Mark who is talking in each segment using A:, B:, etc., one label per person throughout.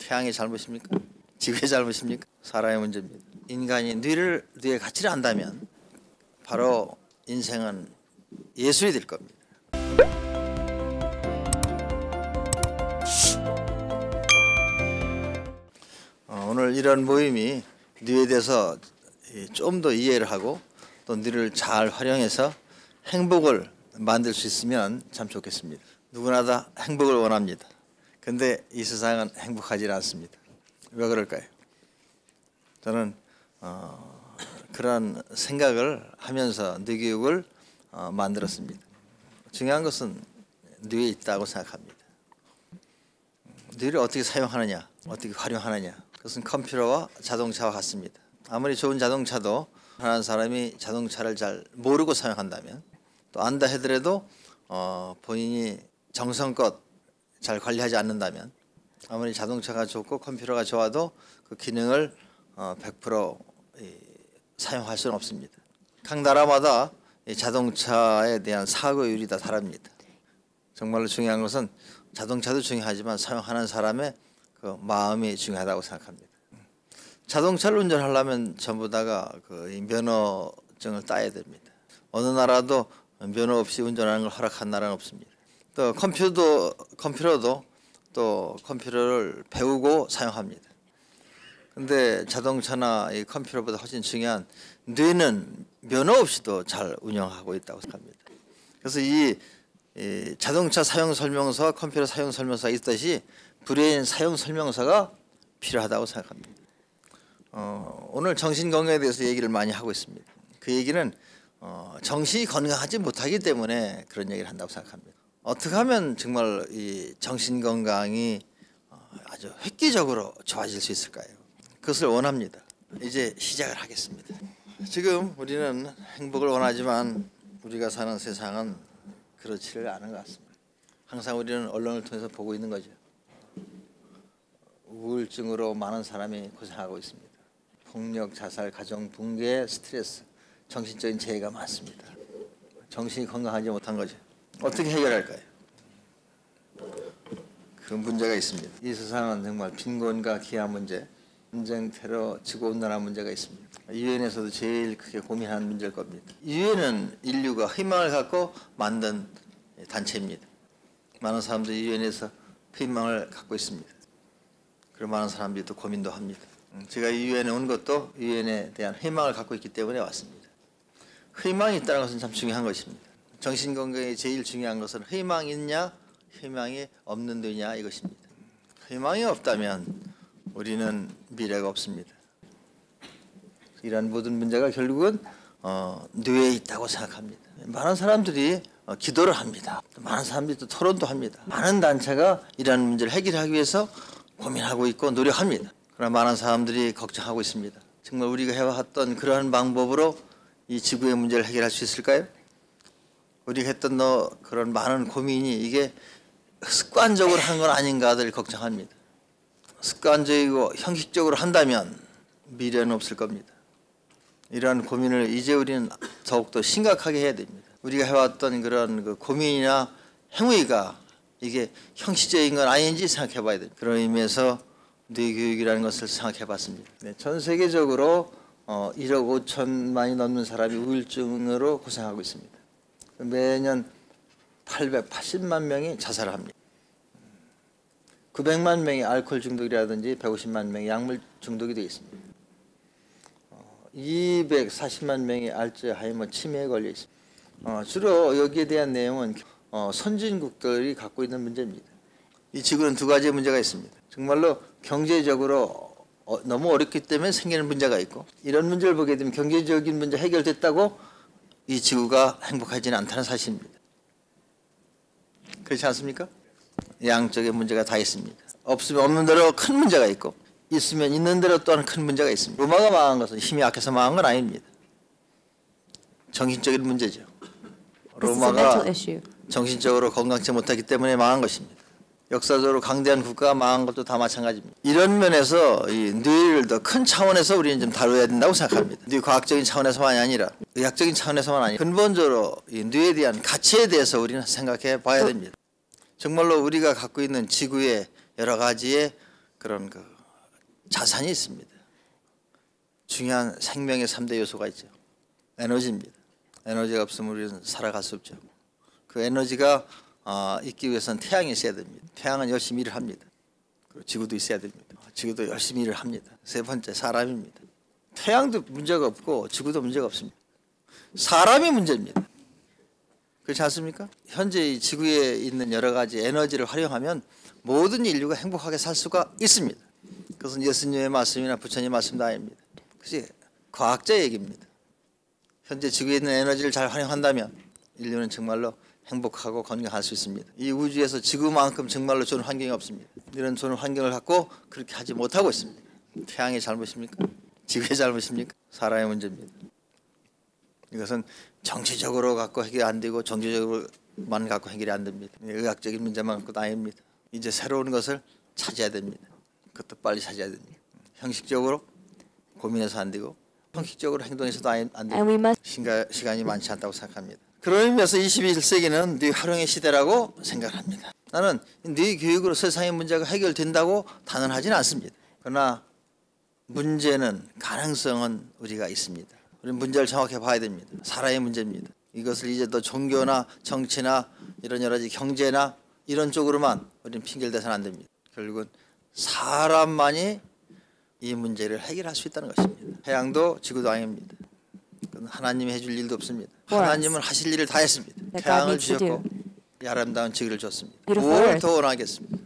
A: 태양의 잘못입니까? 지구의 잘못입니까? 사람의 문제입니다. 인간이 뇌의 가치를 안다면 바로 인생은 예술이 될 겁니다. 오늘 이런 모임이 뇌에 대해서 좀 더 이해를 하고 또 뇌를 잘 활용해서 행복을 만들 수 있으면 참 좋겠습니다. 누구나 다 행복을 원합니다. 근데 이 세상은 행복하지 않습니다. 왜 그럴까요? 저는 그런 생각을 하면서 뇌교육을 만들었습니다. 중요한 것은 뇌에 있다고 생각합니다. 뇌를 어떻게 사용하느냐, 어떻게 활용하느냐, 그것은 컴퓨터와 자동차와 같습니다. 아무리 좋은 자동차도 하는 사람이 자동차를 잘 모르고 사용한다면, 또 안다 하더라도 본인이 정성껏 잘 관리하지 않는다면, 아무리 자동차가 좋고 컴퓨터가 좋아도 그 기능을 100% 사용할 수는 없습니다. 각 나라마다 자동차에 대한 사고율이 다 다릅니다. 정말로 중요한 것은 자동차도 중요하지만 사용하는 사람의 그 마음이 중요하다고 생각합니다. 자동차를 운전하려면 전부 다가 그 면허증을 따야 됩니다. 어느 나라도 면허 없이 운전하는 걸 허락한 나라는 없습니다. 또 컴퓨터도 또 컴퓨터를 배우고 사용합니다. 근데 자동차나 이 컴퓨터보다 훨씬 중요한 뇌는 면허 없이도 잘 운영하고 있다고 생각합니다. 그래서 이 자동차 사용 설명서와 컴퓨터 사용 설명서가 있듯이 브레인 사용 설명서가 필요하다고 생각합니다. 오늘 정신 건강에 대해서 얘기를 많이 하고 있습니다. 그 얘기는 정신이 건강하지 못하기 때문에 그런 얘기를 한다고 생각합니다. 어떻게 하면 정말 이 정신 건강이 아주 획기적으로 좋아질 수 있을까요? 그것을 원합니다. 이제 시작을 하겠습니다. 지금 우리는 행복을 원하지만 우리가 사는 세상은 그렇지를 않은 것 같습니다. 항상 우리는 언론을 통해서 보고 있는 거죠. 우울증으로 많은 사람이 고생하고 있습니다. 폭력, 자살, 가정 붕괴, 스트레스, 정신적인 재해가 많습니다. 정신이 건강하지 못한 거죠. 어떻게 해결할까요? 그 문제가 있습니다. 이 세상은 정말 빈곤과 기아 문제, 전쟁, 테러, 지구온난화 문제가 있습니다. 유엔에서도 제일 크게 고민하는 문제일 겁니다. 유엔은 인류가 희망을 갖고 만든 단체입니다. 많은 사람들이 유엔에서 희망을 갖고 있습니다. 그리고 많은 사람들이 또 고민도 합니다. 제가 유엔에 온 것도 유엔에 대한 희망을 갖고 있기 때문에 왔습니다. 희망이 있다는 것은 참 중요한 것입니다. 정신건강에 제일 중요한 것은 희망이 있냐, 희망이 없는 데냐 이것입니다. 희망이 없다면 우리는 미래가 없습니다. 이런 모든 문제가 결국은 뇌에 있다고 생각합니다. 많은 사람들이 기도를 합니다. 많은 사람들이 또 토론도 합니다. 많은 단체가 이런 문제를 해결하기 위해서 고민하고 있고 노력합니다. 그러나 많은 사람들이 걱정하고 있습니다. 정말 우리가 해왔던 그러한 방법으로 이 지구의 문제를 해결할 수 있을까요? 우리가 했던 그런 많은 고민이 이게 습관적으로 한 건 아닌가들 걱정합니다. 습관적이고 형식적으로 한다면 미래는 없을 겁니다. 이러한 고민을 이제 우리는 더욱더 심각하게 해야 됩니다. 우리가 해왔던 그런 그 고민이나 행위가 이게 형식적인 건 아닌지 생각해 봐야 됩니다. 그런 의미에서 뇌교육이라는 것을 생각해 봤습니다. 네, 전 세계적으로 1억 5천만이 넘는 사람이 우울증으로 고생하고 있습니다. 매년 880만 명이 자살을 합니다. 900만 명이 알코올 중독이라든지 150만 명이 약물 중독이 되어 있습니다. 240만 명이 알츠하이머 치매에 걸려 있습니다. 주로 여기에 대한 내용은 선진국들이 갖고 있는 문제입니다. 이 지구는 두 가지의 문제가 있습니다. 정말로 경제적으로 너무 어렵기 때문에 생기는 문제가 있고, 이런 문제를 보게 되면 경제적인 문제 해결됐다고 이 지구가 행복하지는 않다는 사실입니다. 그렇지 않습니까? 양쪽의 문제가 다 있습니다. 없으면 없는 대로 큰 문제가 있고, 있으면 있는 대로 또한 큰 문제가 있습니다. 로마가 망한 것은 힘이 약해서 망한 건 아닙니다. 정신적인 문제죠. 로마가 정신적으로 건강치 못하기 때문에 망한 것입니다. 역사적으로 강대한 국가가 망한 것도 다 마찬가지입니다. 이런 면에서 이 뇌를 더 큰 차원에서 우리는 좀 다뤄야 된다고 생각합니다. 뇌 과학적인 차원에서만이 아니라 의학적인 차원에서만 아니라 근본적으로 이 뇌에 대한 가치에 대해서 우리는 생각해 봐야 됩니다. 정말로 우리가 갖고 있는 지구의 여러 가지의 그런 그 자산이 있습니다. 중요한 생명의 3대 요소가 있죠. 에너지입니다. 에너지가 없으면 우리는 살아갈 수 없죠. 그 에너지가 있기 위해서는 태양이 있어야 됩니다. 태양은 열심히 일을 합니다. 그리고 지구도 있어야 됩니다. 지구도 열심히 일을 합니다. 세 번째 사람입니다. 태양도 문제가 없고 지구도 문제가 없습니다. 사람이 문제입니다. 그렇지 않습니까? 현재 이 지구에 있는 여러 가지 에너지를 활용하면 모든 인류가 행복하게 살 수가 있습니다. 그것은 예수님의 말씀이나 부처님의 말씀도 아닙니다. 그것이 과학자 얘기입니다. 현재 지구에 있는 에너지를 잘 활용한다면 인류는 정말로 행복하고 건강할 수 있습니다. 이 우주에서 지구만큼 정말로 좋은 환경이 없습니다. 이런 좋은 환경을 갖고 그렇게 하지 못하고 있습니다. 태양의 잘못입니까? 지구의 잘못입니까? 사람의 문제입니다. 이것은 정치적으로 갖고 해결이 안 되고 종교적으로만 갖고 해결이 안 됩니다. 의학적인 문제만 갖고도 아닙니다. 이제 새로운 것을 찾아야 됩니다. 그것도 빨리 찾아야 됩니다. 형식적으로 고민해서 안 되고 형식적으로 행동해서도 안 됩니다. 시간이 많지 않다고 생각합니다. 그런 의미에서 21세기는 뇌 활용의 시대라고 생각합니다. 나는 뇌 교육으로 세상의 문제가 해결된다고 단언하지는 않습니다. 그러나 문제는 가능성은 우리가 있습니다. 우리는 문제를 정확히 봐야 됩니다. 사람의 문제입니다. 이것을 이제 또 종교나 정치나 이런 여러 가지 경제나 이런 쪽으로만 우리는 핑계를 대서는 안 됩니다. 결국은 사람만이 이 문제를 해결할 수 있다는 것입니다. 태양도 지구도 아닙니다. 그건 하나님이 해줄 일도 없습니다. 하나님은 하실 일을 다 했습니다. 태양을 주셨고 이 아름다운 지구를 줬습니다. 뭘 더 원하겠습니다.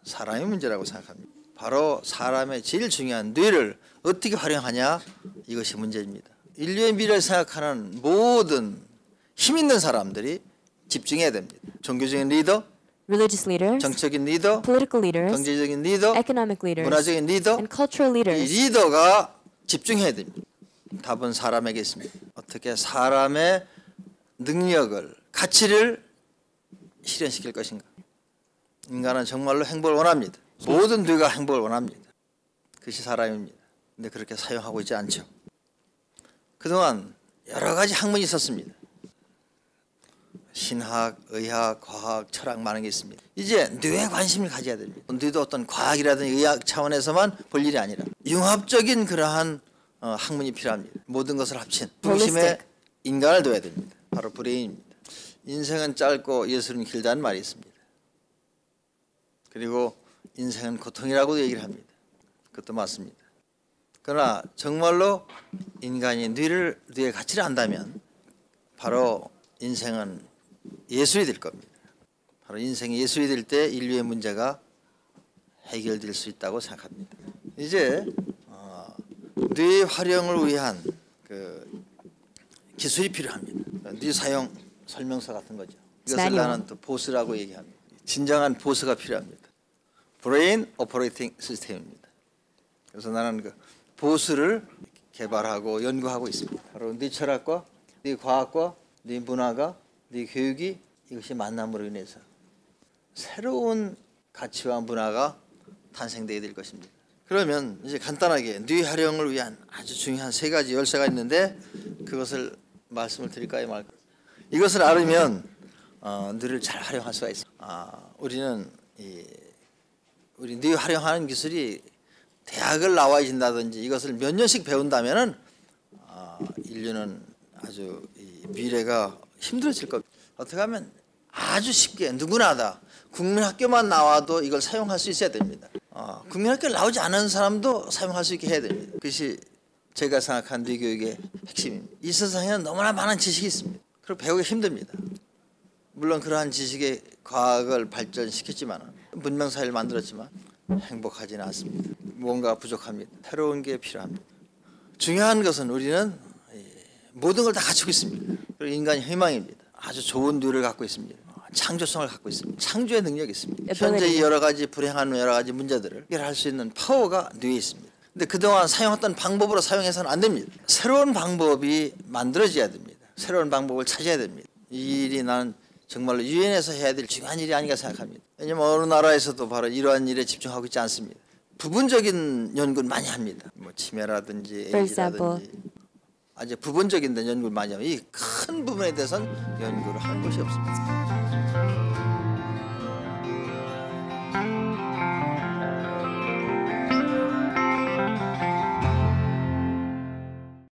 A: 사람의 문제라고 생각합니다. 바로 사람의 제일 중요한 뇌를 어떻게 활용하냐, 이것이 문제입니다. 인류의 미래를 생각하는 모든 힘 있는 사람들이 집중해야 됩니다. 종교적인 리더,
B: religious leaders,
A: 정치적인 리더,
B: political leaders,
A: 경제적인 리더,
B: economic leaders,
A: 문화적인 리더,
B: and cultural
A: 이
B: leaders.
A: 리더가 집중해야 됩니다. 답은 사람에게 있습니다. 어떻게 사람의 능력을, 가치를 실현시킬 것인가. 인간은 정말로 행복을 원합니다. 모든 뇌가 행복을 원합니다. 그것이 사람입니다. 근데 그렇게 사용하고 있지 않죠. 그동안 여러 가지 학문이 있었습니다. 신학, 의학, 과학, 철학 많은 게 있습니다. 이제 뇌에 관심을 가져야 됩니다. 뇌도 어떤 과학이라든지 의학 차원에서만 볼 일이 아니라 융합적인 그러한 학문이 필요합니다. 모든 것을 합친 중심에 인간을 둬야 됩니다. 바로 브레인입니다. 인생은 짧고 예술은 길다는 말이 있습니다. 그리고 인생은 고통이라고도 얘기를 합니다. 그것도 맞습니다. 그러나 정말로 인간이 뇌의 가치를 안다면 바로 인생은 예술이 될 겁니다. 바로 인생이 예술이 될 때 인류의 문제가 해결될 수 있다고 생각합니다. 이제 뇌 활용을 위한 그 기술이 필요합니다. 뇌 사용 설명서 같은 거죠. 이것을 나는 또 보스라고 얘기합니다. 진정한 보스가 필요합니다. 브레인 오퍼레이팅 시스템입니다. 그래서 나는 그 보스를 개발하고 연구하고 있습니다. 바로 뇌 철학과 뇌 과학과 뇌 문화가 뇌 교육이 이것이 만남으로 인해서 새로운 가치와 문화가 탄생되게 될 것입니다. 그러면 이제 간단하게 뇌 활용을 위한 아주 중요한 세 가지 열쇠가 있는데 그것을 말씀을 드릴까요 말까요? 이것을 알으면 뇌를 잘 활용할 수가 있습니다. 우리는 우리 뇌 활용하는 기술이 대학을 나와진다든지 이것을 몇 년씩 배운다면은 인류는 아주 미래가 힘들어질 겁니다. 어떻게 하면 아주 쉽게 누구나 다 국민학교만 나와도 이걸 사용할 수 있어야 됩니다. 국민학교를 나오지 않은 사람도 사용할 수 있게 해야 됩니다. 그것이 제가 생각한 뇌교육의 핵심입니다. 이 세상에는 너무나 많은 지식이 있습니다. 그리고 배우기 힘듭니다. 물론 그러한 지식의 과학을 발전시켰지만 문명사회를 만들었지만 행복하지는 않습니다. 뭔가 부족합니다. 새로운 게 필요합니다. 중요한 것은 우리는 모든 걸 다 갖추고 있습니다. 그리고 인간이 희망입니다. 아주 좋은 뇌를 갖고 있습니다. 창조성을 갖고 있습니다. 창조의 능력이 있습니다. 현재 이 여러 가지 불행한 여러 가지 문제들을 해결할 수 있는 파워가 뇌에 있습니다. 근데 그동안 사용했던 방법으로 사용해서는 안 됩니다. 새로운 방법이 만들어져야 됩니다. 새로운 방법을 찾아야 됩니다. 이 일이 나는 정말로 유엔에서 해야 될 중요한 일이 아닌가 생각합니다. 왜냐하면 어느 나라에서도 바로 이러한 일에 집중하고 있지 않습니다. 부분적인 연구는 많이 합니다. 뭐 치매라든지 에이즈라든지 아주 부분적인 연구를 많이 합니다. 이 큰 부분에 대해서는 연구를 하는 것이 없습니다.